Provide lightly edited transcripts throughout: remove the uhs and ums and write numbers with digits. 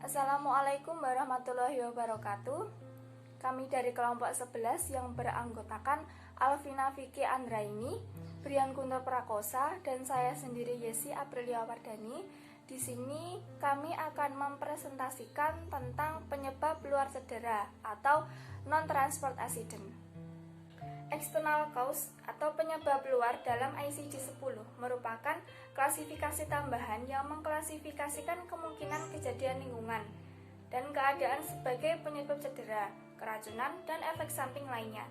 Assalamualaikum warahmatullahi wabarakatuh. Kami dari kelompok 11 yang beranggotakan Alvina Vicky Andraini, Brian Guntur Prakosa, dan saya sendiri Yesi Aprilia Wardani. Di sini kami akan mempresentasikan tentang penyebab luar cedera atau non-transport accident. External cause atau penyebab luar dalam ICD-10 merupakan klasifikasi tambahan yang mengklasifikasikan kemungkinan kejadian lingkungan dan keadaan sebagai penyebab cedera, keracunan, dan efek samping lainnya.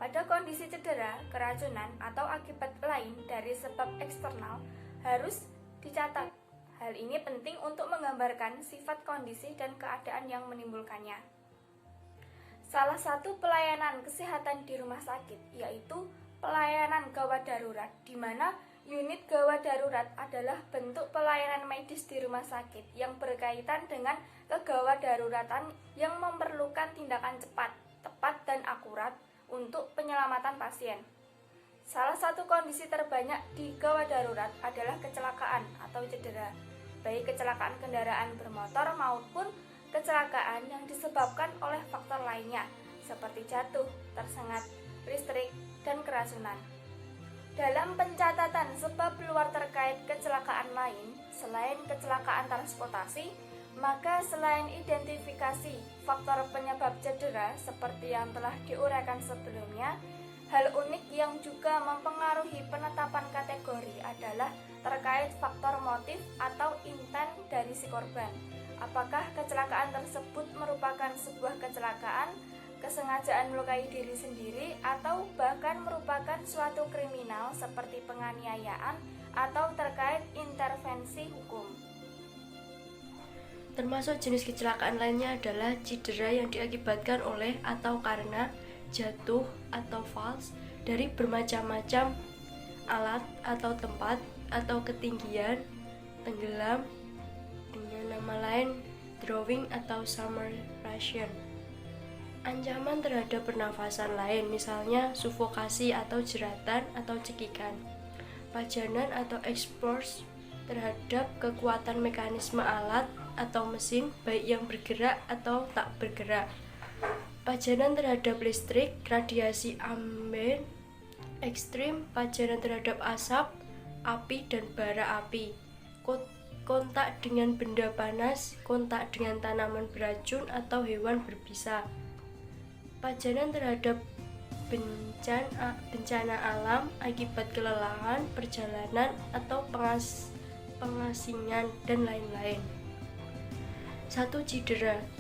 Pada kondisi cedera, keracunan, atau akibat lain dari sebab eksternal harus dicatat. Hal ini penting untuk menggambarkan sifat kondisi dan keadaan yang menimbulkannya. Salah satu pelayanan kesehatan di rumah sakit yaitu pelayanan gawat darurat, di mana unit gawat darurat adalah bentuk pelayanan medis di rumah sakit yang berkaitan dengan kegawat daruratan yang memerlukan tindakan cepat, tepat, dan akurat untuk penyelamatan pasien. Salah satu kondisi terbanyak di gawat darurat adalah kecelakaan atau cedera, baik kecelakaan kendaraan bermotor maupun kecelakaan yang disebabkan oleh faktor lainnya seperti jatuh, tersengat listrik, dan keracunan. Dalam pencatatan sebab luar terkait kecelakaan lain selain kecelakaan transportasi, maka selain identifikasi faktor penyebab cedera seperti yang telah diuraikan sebelumnya, hal unik yang juga mempengaruhi penetapan kategori adalah terkait faktor motif atau intent dari si korban. Apakah kecelakaan tersebut merupakan sebuah kecelakaan, kesengajaan melukai diri sendiri, atau bahkan merupakan suatu kriminal seperti penganiayaan atau terkait intervensi hukum. Termasuk jenis kecelakaan lainnya adalah cedera yang diakibatkan oleh atau karena jatuh atau falls dari bermacam-macam alat atau tempat atau ketinggian, tenggelam, dengan nama lain drowning atau submersion. Ancaman terhadap pernafasan lain, misalnya sufokasi atau jeratan atau cekikan. Pajanan atau expose terhadap kekuatan mekanisme alat atau mesin baik yang bergerak atau tak bergerak. Pajanan terhadap listrik, radiasi ambien ekstrim, pajanan terhadap asap, api, dan bara api. Kontak dengan benda panas, kontak dengan tanaman beracun atau hewan berbisa. Pajanan terhadap bencana alam akibat kelelahan, perjalanan, atau pengasingan, dan lain-lain. 1.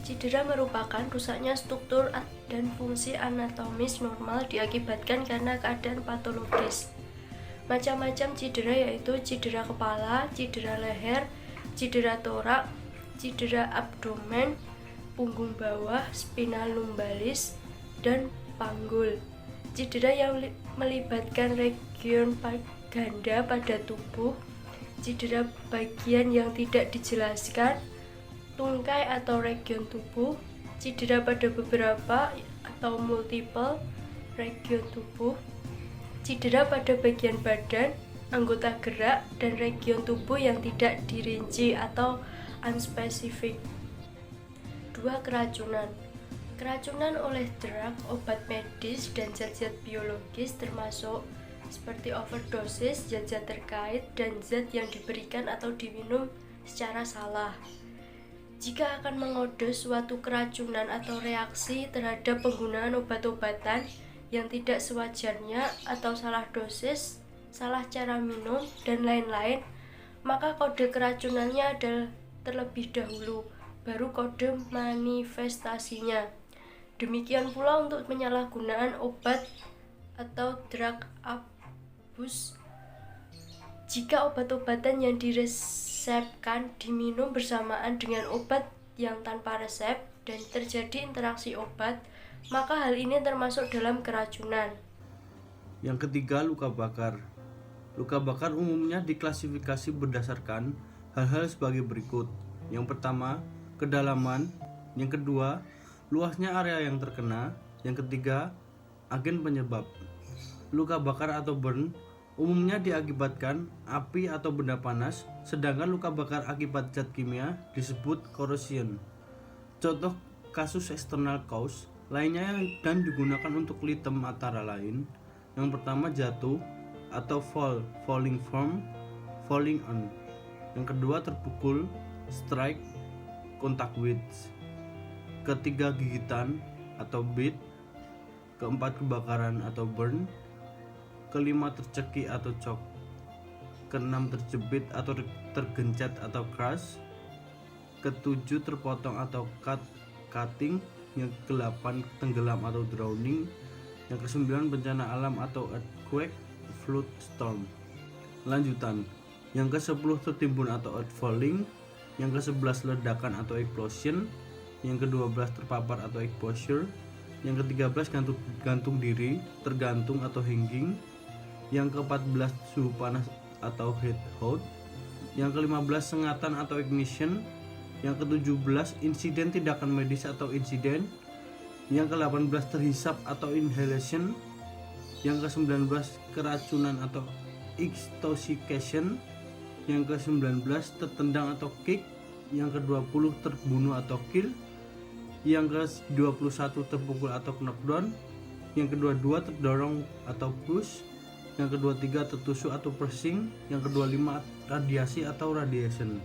Cedera merupakan rusaknya struktur dan fungsi anatomis normal diakibatkan karena keadaan patologis. Macam-macam cedera yaitu cedera kepala, cedera leher, cedera torak, cedera abdomen, punggung bawah, spinal lumbalis, dan panggul. Cedera yang melibatkan region ganda pada tubuh, cedera bagian yang tidak dijelaskan, tungkai atau region tubuh, cedera pada beberapa atau multiple region tubuh, cedera pada bagian badan, anggota gerak, dan region tubuh yang tidak dirinci atau unspecific. 2. Keracunan oleh drug, obat medis, dan zat-zat biologis termasuk seperti overdosis, zat-zat terkait, dan zat yang diberikan atau diminum secara salah. Jika akan mengode suatu keracunan atau reaksi terhadap penggunaan obat-obatan yang tidak sewajarnya atau salah dosis, salah cara minum, dan lain-lain, maka kode keracunannya adalah terlebih dahulu, baru kode manifestasinya. Demikian pula untuk penyalahgunaan obat atau drug abuse. Jika obat-obatan yang diresepkan diminum bersamaan dengan obat yang tanpa resep dan terjadi interaksi obat, maka hal ini termasuk dalam keracunan. Yang ketiga, luka bakar. Luka bakar umumnya diklasifikasi berdasarkan hal-hal sebagai berikut. Yang pertama, kedalaman. Yang kedua, luasnya area yang terkena. Yang ketiga, agen penyebab. Luka bakar atau burn umumnya diakibatkan api atau benda panas, sedangkan luka bakar akibat zat kimia disebut corrosion. Contoh kasus external cause lainnya dan digunakan untuk litem antara lain. Yang pertama jatuh atau fall, falling from, falling on. Yang kedua terpukul, strike, contact with. Ketiga gigitan atau bite. Keempat kebakaran atau burn. Kelima tercekik atau choke. Keenam terjepit atau tergencet atau crush. Ketujuh terpotong atau cutting. Yang kedelapan tenggelam atau drowning. Yang kesembilan bencana alam atau earthquake, flood, storm. Lanjutan. Yang ke-10 tertimbun atau earthfalling. Yang ke-11 ledakan atau explosion. Yang ke-12 terpapar atau exposure. Yang ke-13 gantung diri, tergantung atau hanging. Yang ke-14 suhu panas atau heat hot. Yang ke-15 sengatan atau ignition. Yang ke-17 insiden tindakan medis atau insiden. Yang ke-18 terhisap atau inhalation. Yang ke-19 keracunan atau intoxication. Yang ke-19 tertendang atau kick. Yang ke-20 terbunuh atau kill. Yang ke-21 terpukul atau knockdown. Yang ke-22 terdorong atau push. Yang ke-23 tertusuk atau pressing. Yang ke-25 radiasi atau radiation.